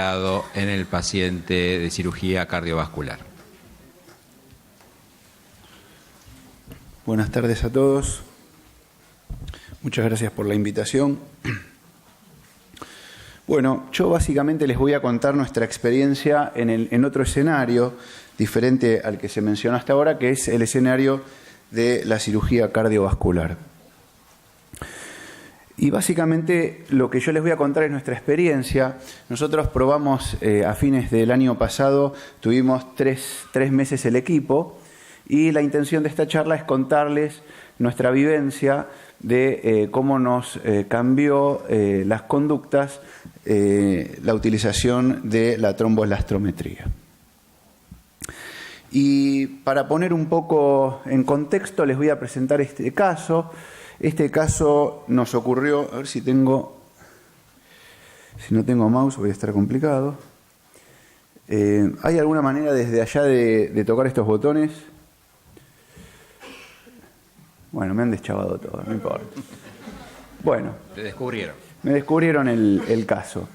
dado en el paciente de cirugía cardiovascular. Buenas tardes a todos. Muchas gracias por la invitación. Bueno, yo básicamente les voy a contar nuestra experiencia en otro escenario diferente al que se mencionó hasta ahora, que es el escenario de la cirugía cardiovascular. Y básicamente lo que yo les voy a contar es nuestra experiencia. Nosotros probamos a fines del año pasado, tuvimos tres meses el equipo, y la intención de esta charla es contarles nuestra vivencia de cómo nos cambió las conductas la utilización de la tromboelastrometría. Y para poner un poco en contexto les voy a presentar este caso. Este caso nos ocurrió, a ver si no tengo mouse voy a estar complicado. ¿Hay alguna manera desde allá de tocar estos botones? Bueno, me han deschavado todo, no importa. Bueno. Te descubrieron. Me descubrieron el caso.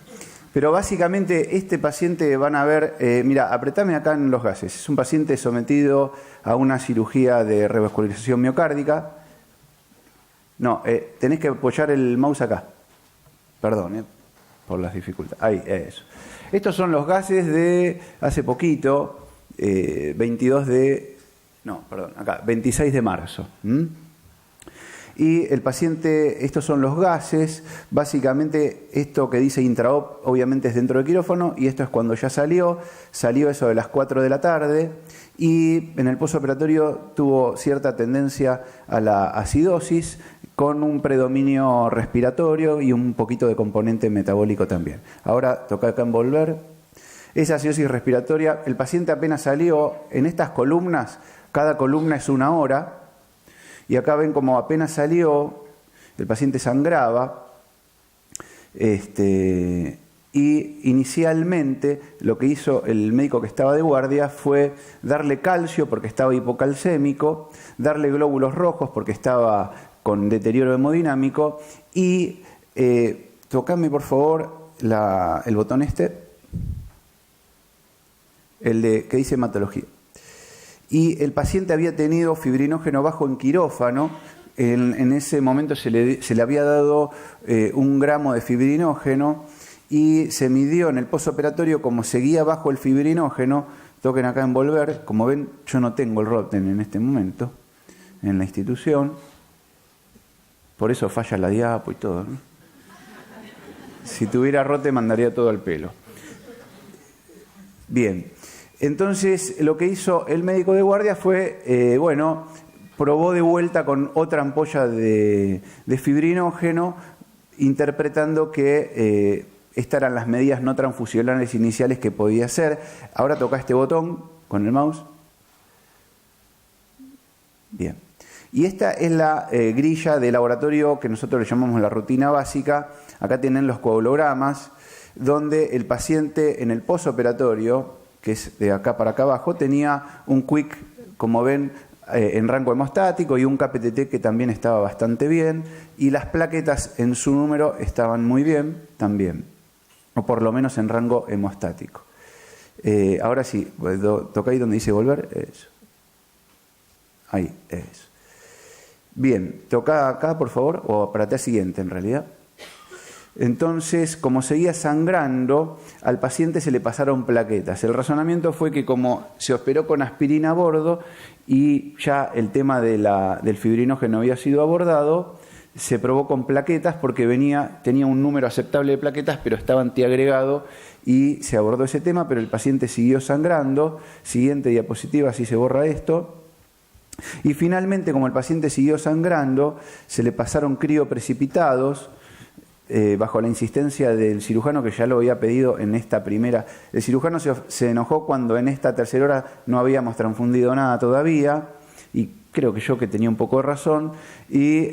Pero básicamente este paciente van a ver, mira, apretame acá en los gases. Es un paciente sometido a una cirugía de revascularización miocárdica. No, tenés que apoyar el mouse acá. Perdón, por las dificultades. Ahí, eso. Estos son los gases de hace poquito, 26 de marzo. Y el paciente, estos son los gases, básicamente esto que dice intraop obviamente es dentro del quirófano y esto es cuando ya salió eso de las 4 de la tarde y en el postoperatorio tuvo cierta tendencia a la acidosis con un predominio respiratorio y un poquito de componente metabólico también. Ahora toca acá envolver. Esa acidosis respiratoria, el paciente apenas salió, en estas columnas, cada columna es 1 hora, y acá ven como apenas salió, el paciente sangraba, y inicialmente lo que hizo el médico que estaba de guardia fue darle calcio porque estaba hipocalcémico, darle glóbulos rojos porque estaba con deterioro hemodinámico y tocame por favor el botón el de que dice hematología. Y el paciente había tenido fibrinógeno bajo en quirófano. En ese momento se le había dado 1 gramo de fibrinógeno y se midió en el postoperatorio como seguía bajo el fibrinógeno. Toquen acá envolver. Como ven, yo no tengo el Rotem en este momento en la institución. Por eso falla la diapo y todo, ¿no? Si tuviera Rotem mandaría todo al pelo. Bien. Entonces, lo que hizo el médico de guardia fue, probó de vuelta con otra ampolla de fibrinógeno, interpretando que estas eran las medidas no transfusionales iniciales que podía hacer. Ahora toca este botón con el mouse. Bien. Y esta es la grilla de laboratorio que nosotros le llamamos la rutina básica. Acá tienen los coagulogramas, donde el paciente en el postoperatorio, que es de acá para acá abajo, tenía un quick, como ven, en rango hemostático y un KPTT que también estaba bastante bien y las plaquetas en su número estaban muy bien también, o por lo menos en rango hemostático. Ahora sí, toca ahí donde dice volver, eso. Ahí, eso. Bien, toca acá por favor, o apreté siguiente en realidad. Entonces, como seguía sangrando, al paciente se le pasaron plaquetas. El razonamiento fue que como se operó con aspirina a bordo y ya el tema del fibrinógeno había sido abordado, se probó con plaquetas porque tenía un número aceptable de plaquetas, pero estaba antiagregado y se abordó ese tema, pero el paciente siguió sangrando. Siguiente diapositiva, así se borra esto. Y finalmente, como el paciente siguió sangrando, se le pasaron crioprecipitados, bajo la insistencia del cirujano que ya lo había pedido en esta primera. El cirujano se enojó cuando en esta tercera hora no habíamos transfundido nada todavía y creo que yo que tenía un poco de razón, y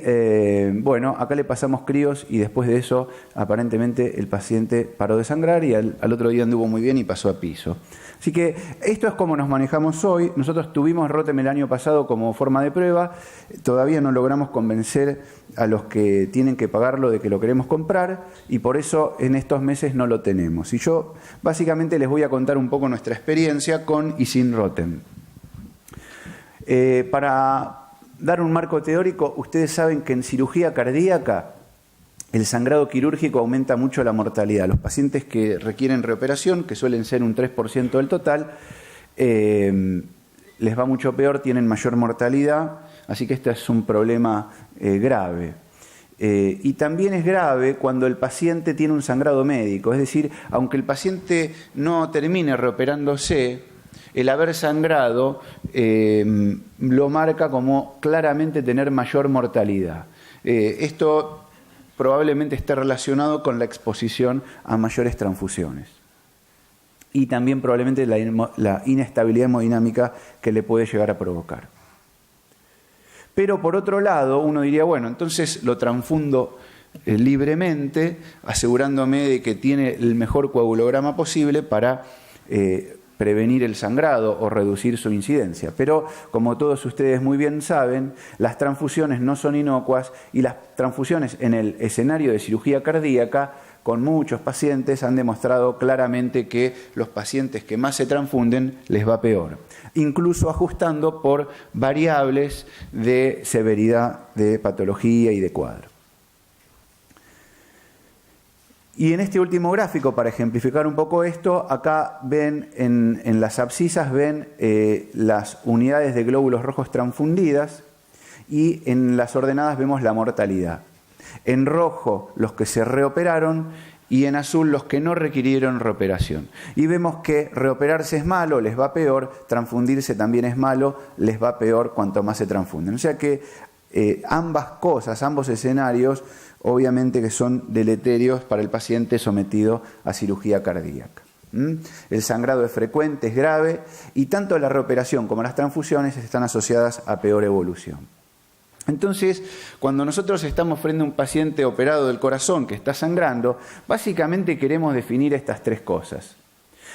bueno, acá le pasamos críos y después de eso aparentemente el paciente paró de sangrar y al otro día anduvo muy bien y pasó a piso. Así que esto es como nos manejamos hoy. Nosotros tuvimos Rotem el año pasado como forma de prueba, todavía no logramos convencer a los que tienen que pagarlo de que lo queremos comprar y por eso en estos meses no lo tenemos. Y yo básicamente les voy a contar un poco nuestra experiencia con y sin Rotem. Para dar un marco teórico, ustedes saben que en cirugía cardíaca el sangrado quirúrgico aumenta mucho la mortalidad. Los pacientes que requieren reoperación, que suelen ser un 3% del total, les va mucho peor, tienen mayor mortalidad, así que este es un problema grave. Y también es grave cuando el paciente tiene un sangrado médico, es decir, aunque el paciente no termine reoperándose, el haber sangrado lo marca como claramente tener mayor mortalidad. Esto probablemente esté relacionado con la exposición a mayores transfusiones. Y también probablemente la inestabilidad hemodinámica que le puede llegar a provocar. Pero por otro lado, uno diría, bueno, entonces lo transfundo libremente, asegurándome de que tiene el mejor coagulograma posible para prevenir el sangrado o reducir su incidencia. Pero, como todos ustedes muy bien saben, las transfusiones no son inocuas y las transfusiones en el escenario de cirugía cardíaca, con muchos pacientes, han demostrado claramente que los pacientes que más se transfunden les va peor, incluso ajustando por variables de severidad de patología y de cuadro. Y en este último gráfico, para ejemplificar un poco esto, acá ven en las abscisas ven las unidades de glóbulos rojos transfundidas y en las ordenadas vemos la mortalidad. En rojo los que se reoperaron y en azul los que no requirieron reoperación. Y vemos que reoperarse es malo, les va peor, transfundirse también es malo, les va peor cuanto más se transfunden. O sea que ambas cosas, ambos escenarios, obviamente que son deleterios para el paciente sometido a cirugía cardíaca. El sangrado es frecuente, es grave, y tanto la reoperación como las transfusiones están asociadas a peor evolución. Entonces, cuando nosotros estamos frente a un paciente operado del corazón que está sangrando, básicamente queremos definir estas tres cosas.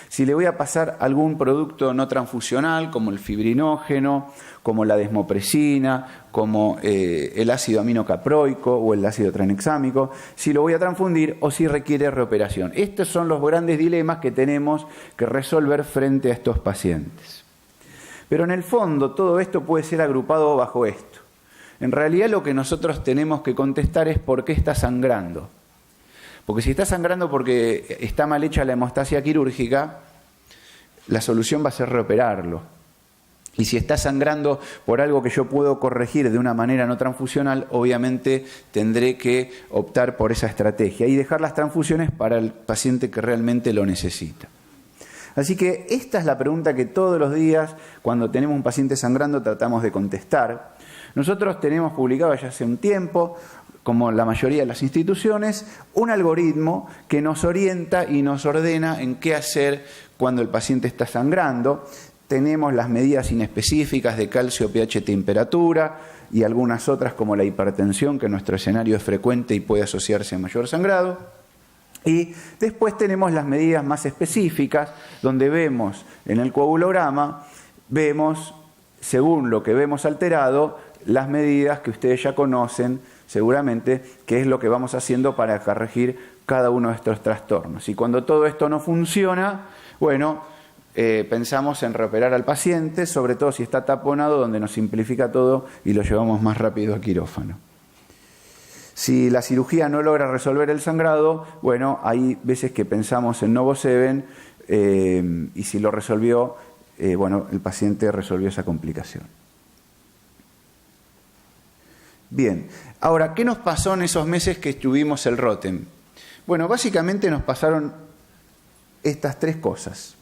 Si le voy a pasar algún producto no transfusional, como el fibrinógeno, como la desmopresina, como el ácido aminocaproico o el ácido tranexámico, si lo voy a transfundir o si requiere reoperación. Estos son los grandes dilemas que tenemos que resolver frente a estos pacientes. Pero en el fondo todo esto puede ser agrupado bajo esto. En realidad lo que nosotros tenemos que contestar es por qué está sangrando. Porque si está sangrando porque está mal hecha la hemostasia quirúrgica, la solución va a ser reoperarlo. Y si está sangrando por algo que yo puedo corregir de una manera no transfusional, obviamente tendré que optar por esa estrategia y dejar las transfusiones para el paciente que realmente lo necesita. Así que esta es la pregunta que todos los días, cuando tenemos un paciente sangrando, tratamos de contestar. Nosotros tenemos publicado ya hace un tiempo, como la mayoría de las instituciones, un algoritmo que nos orienta y nos ordena en qué hacer cuando el paciente está sangrando. Tenemos las medidas inespecíficas de calcio, pH, temperatura y algunas otras como la hipertensión, que en nuestro escenario es frecuente y puede asociarse a mayor sangrado. Y después tenemos las medidas más específicas, donde vemos en el coagulograma, vemos, según lo que vemos alterado, las medidas que ustedes ya conocen seguramente, que es lo que vamos haciendo para corregir cada uno de estos trastornos. Y cuando todo esto no funciona, bueno, pensamos en reoperar al paciente, sobre todo si está taponado, donde nos simplifica todo y lo llevamos más rápido a quirófano. Si la cirugía no logra resolver el sangrado, bueno, hay veces que pensamos en NovoSeven y si lo resolvió, bueno, el paciente resolvió esa complicación. Bien, ahora, ¿qué nos pasó en esos meses que estuvimos el Rotem? Bueno, básicamente nos pasaron estas tres cosas.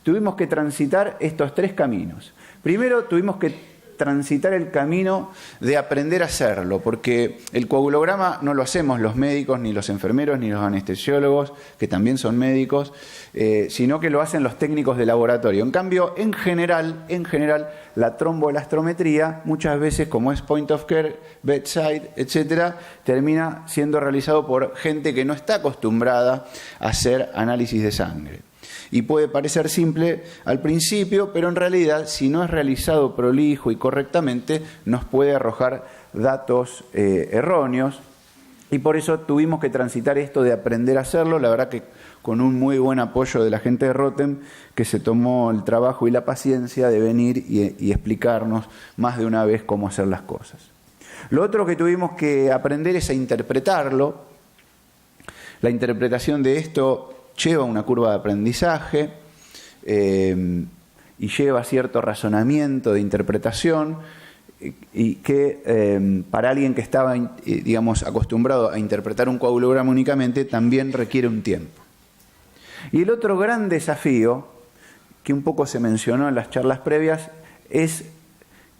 Tuvimos que transitar estos tres caminos. Primero, tuvimos que transitar el camino de aprender a hacerlo, porque el coagulograma no lo hacemos los médicos, ni los enfermeros, ni los anestesiólogos, que también son médicos, sino que lo hacen los técnicos de laboratorio. En cambio, en general, la tromboelastrometría, muchas veces, como es point of care, bedside, etcétera, termina siendo realizado por gente que no está acostumbrada a hacer análisis de sangre. Y puede parecer simple al principio, pero en realidad, si no es realizado prolijo y correctamente, nos puede arrojar datos erróneos. Y por eso tuvimos que transitar esto de aprender a hacerlo, la verdad que con un muy buen apoyo de la gente de Rotem, que se tomó el trabajo y la paciencia de venir y explicarnos más de una vez cómo hacer las cosas. Lo otro que tuvimos que aprender es a interpretarlo. La interpretación de esto lleva una curva de aprendizaje y lleva cierto razonamiento de interpretación y que para alguien que estaba, digamos, acostumbrado a interpretar un coagulograma únicamente, también requiere un tiempo. Y el otro gran desafío, que un poco se mencionó en las charlas previas, es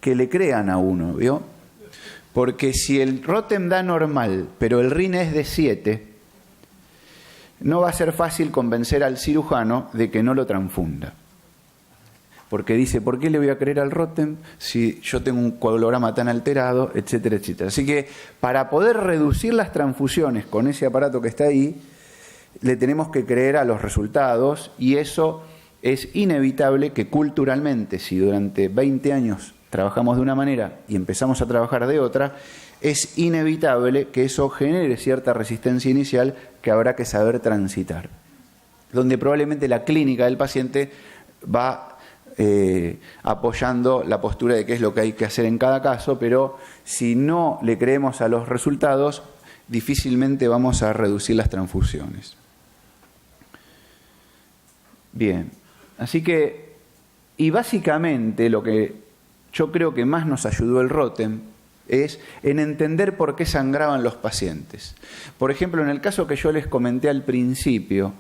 que le crean a uno, ¿vio? Porque si el Rotem da normal, pero el RIN es de 7, no va a ser fácil convencer al cirujano de que no lo transfunda. Porque dice, ¿por qué le voy a creer al Rotem si yo tengo un coagulograma tan alterado, etcétera, etcétera? Así que para poder reducir las transfusiones con ese aparato que está ahí, le tenemos que creer a los resultados, y eso es inevitable que culturalmente, si durante 20 años trabajamos de una manera y empezamos a trabajar de otra, es inevitable que eso genere cierta resistencia inicial que habrá que saber transitar, donde probablemente la clínica del paciente va apoyando la postura de qué es lo que hay que hacer en cada caso, pero si no le creemos a los resultados, difícilmente vamos a reducir las transfusiones. Bien, así que, y básicamente lo que yo creo que más nos ayudó el Rotem es en entender por qué sangraban los pacientes. Por ejemplo, en el caso que yo les comenté al principio,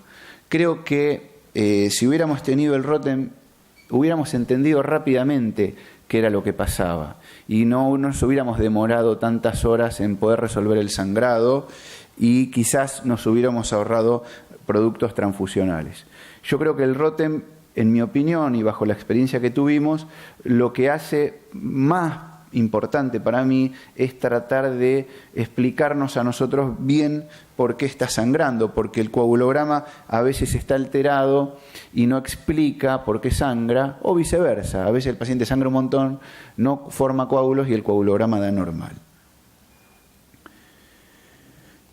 creo que si hubiéramos tenido el Rotem, hubiéramos entendido rápidamente qué era lo que pasaba y no nos hubiéramos demorado tantas horas en poder resolver el sangrado y quizás nos hubiéramos ahorrado productos transfusionales. Yo creo que el Rotem, en mi opinión y bajo la experiencia que tuvimos, lo que hace más importante para mí es tratar de explicarnos a nosotros bien por qué está sangrando, porque el coagulograma a veces está alterado y no explica por qué sangra, o viceversa. A veces el paciente sangra un montón, no forma coágulos y el coagulograma da normal.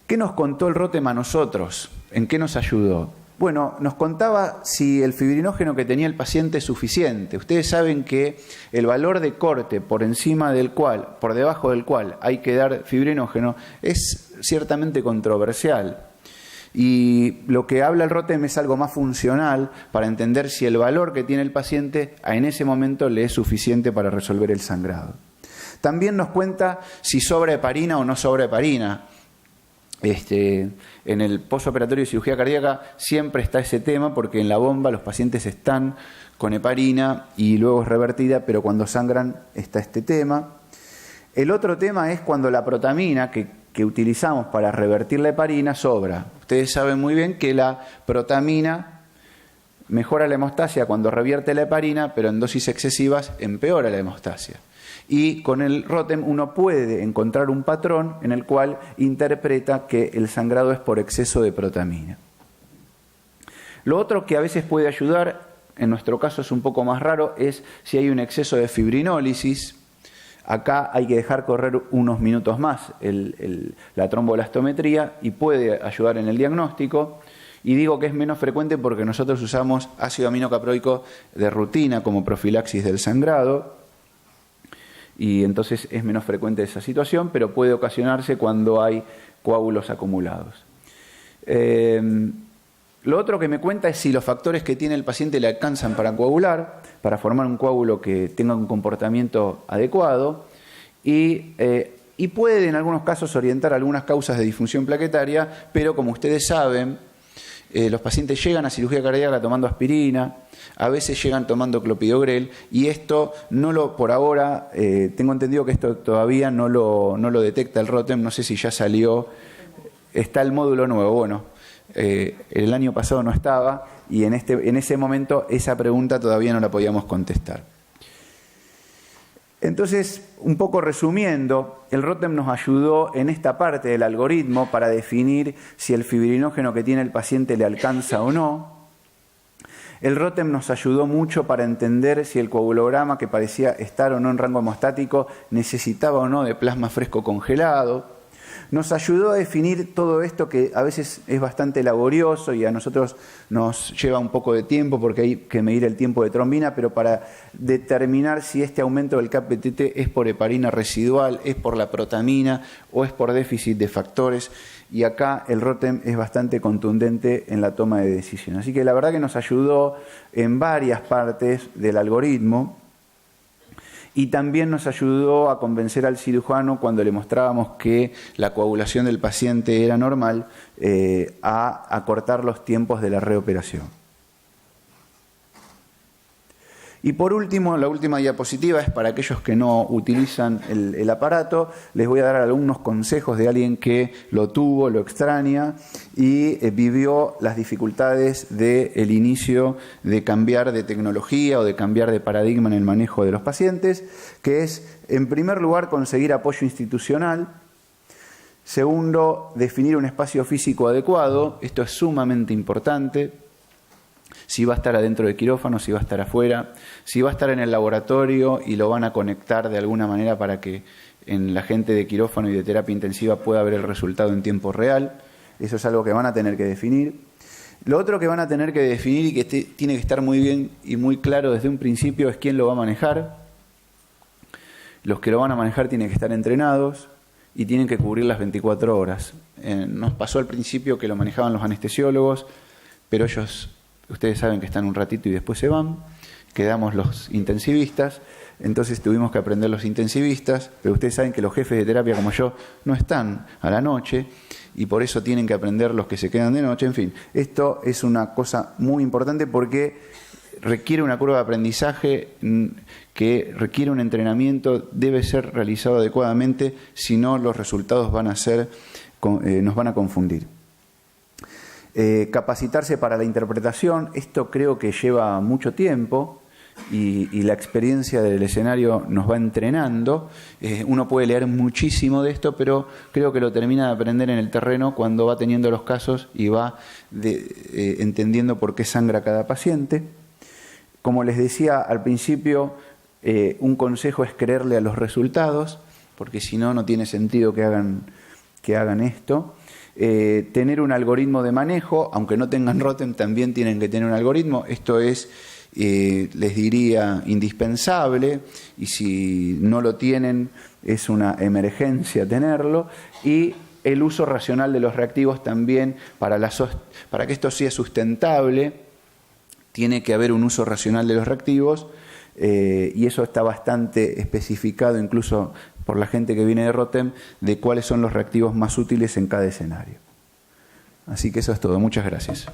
¿Qué nos contó el Rotem a nosotros? ¿En qué nos ayudó? Bueno, nos contaba si el fibrinógeno que tenía el paciente es suficiente. Ustedes saben que el valor de corte por debajo del cual hay que dar fibrinógeno es ciertamente controversial. Y lo que habla el Rotem es algo más funcional para entender si el valor que tiene el paciente en ese momento le es suficiente para resolver el sangrado. También nos cuenta si sobra heparina o no sobra heparina. En el postoperatorio de cirugía cardíaca siempre está ese tema, porque en la bomba los pacientes están con heparina y luego es revertida, pero cuando sangran está este tema. El otro tema es cuando la protamina que utilizamos para revertir la heparina sobra. Ustedes saben muy bien que la protamina mejora la hemostasia cuando revierte la heparina, pero en dosis excesivas empeora la hemostasia. Y con el Rotem uno puede encontrar un patrón en el cual interpreta que el sangrado es por exceso de protamina. Lo otro que a veces puede ayudar, en nuestro caso es un poco más raro, es si hay un exceso de fibrinólisis. Acá hay que dejar correr unos minutos más la tromboelastometría y puede ayudar en el diagnóstico. Y digo que es menos frecuente porque nosotros usamos ácido aminocaproico de rutina como profilaxis del sangrado. Y entonces es menos frecuente esa situación, pero puede ocasionarse cuando hay coágulos acumulados. Lo otro que me cuenta es si los factores que tiene el paciente le alcanzan para coagular, para formar un coágulo que tenga un comportamiento adecuado, y puede en algunos casos orientar algunas causas de disfunción plaquetaria, pero como ustedes saben, los pacientes llegan a cirugía cardíaca tomando aspirina, a veces llegan tomando clopidogrel, y esto por ahora, tengo entendido que esto todavía no lo detecta el ROTEM, no sé si ya salió, está el módulo nuevo, bueno, el año pasado no estaba, y en ese momento esa pregunta todavía no la podíamos contestar. Entonces, un poco resumiendo, el ROTEM nos ayudó en esta parte del algoritmo para definir si el fibrinógeno que tiene el paciente le alcanza o no. El ROTEM nos ayudó mucho para entender si el coagulograma, que parecía estar o no en rango hemostático, necesitaba o no de plasma fresco congelado. Nos ayudó a definir todo esto que a veces es bastante laborioso y a nosotros nos lleva un poco de tiempo porque hay que medir el tiempo de trombina, pero para determinar si este aumento del CAP-PTT es por heparina residual, es por la protamina o es por déficit de factores. Y acá el ROTEM es bastante contundente en la toma de decisión. Así que la verdad que nos ayudó en varias partes del algoritmo. Y también nos ayudó a convencer al cirujano cuando le mostrábamos que la coagulación del paciente era normal, a acortar los tiempos de la reoperación. Y por último, la última diapositiva es para aquellos que no utilizan el aparato. Les voy a dar algunos consejos de alguien que lo tuvo, lo extraña y vivió las dificultades del inicio de cambiar de tecnología o de cambiar de paradigma en el manejo de los pacientes, que es, en primer lugar, conseguir apoyo institucional. Segundo, definir un espacio físico adecuado. Esto es sumamente importante. Si va a estar adentro del quirófano, si va a estar afuera, si va a estar en el laboratorio y lo van a conectar de alguna manera para que en la gente de quirófano y de terapia intensiva pueda ver el resultado en tiempo real. Eso es algo que van a tener que definir. Lo otro que van a tener que definir y que tiene que estar muy bien y muy claro desde un principio es quién lo va a manejar. Los que lo van a manejar tienen que estar entrenados y tienen que cubrir las 24 horas. Nos pasó al principio que lo manejaban los anestesiólogos, pero ellos... Ustedes saben que están un ratito y después se van, quedamos los intensivistas, entonces tuvimos que aprender los intensivistas, pero ustedes saben que los jefes de terapia como yo no están a la noche y por eso tienen que aprender los que se quedan de noche. En fin, esto es una cosa muy importante porque requiere una curva de aprendizaje que requiere un entrenamiento, debe ser realizado adecuadamente, si no los resultados van a ser, nos van a confundir. Capacitarse para la interpretación, esto creo que lleva mucho tiempo y la experiencia del escenario nos va entrenando. Uno puede leer muchísimo de esto, pero creo que lo termina de aprender en el terreno cuando va teniendo los casos y va entendiendo por qué sangra cada paciente. Como les decía al principio, un consejo es creerle a los resultados, porque si no, no tiene sentido que hagan esto. Tener un algoritmo de manejo, aunque no tengan ROTEM, también tienen que tener un algoritmo. Esto es, les diría, indispensable, y si no lo tienen, es una emergencia tenerlo. Y el uso racional de los reactivos también, para que esto sea sustentable, tiene que haber un uso racional de los reactivos, y eso está bastante especificado incluso por la gente que viene de ROTEM, de cuáles son los reactivos más útiles en cada escenario. Así que eso es todo. Muchas gracias.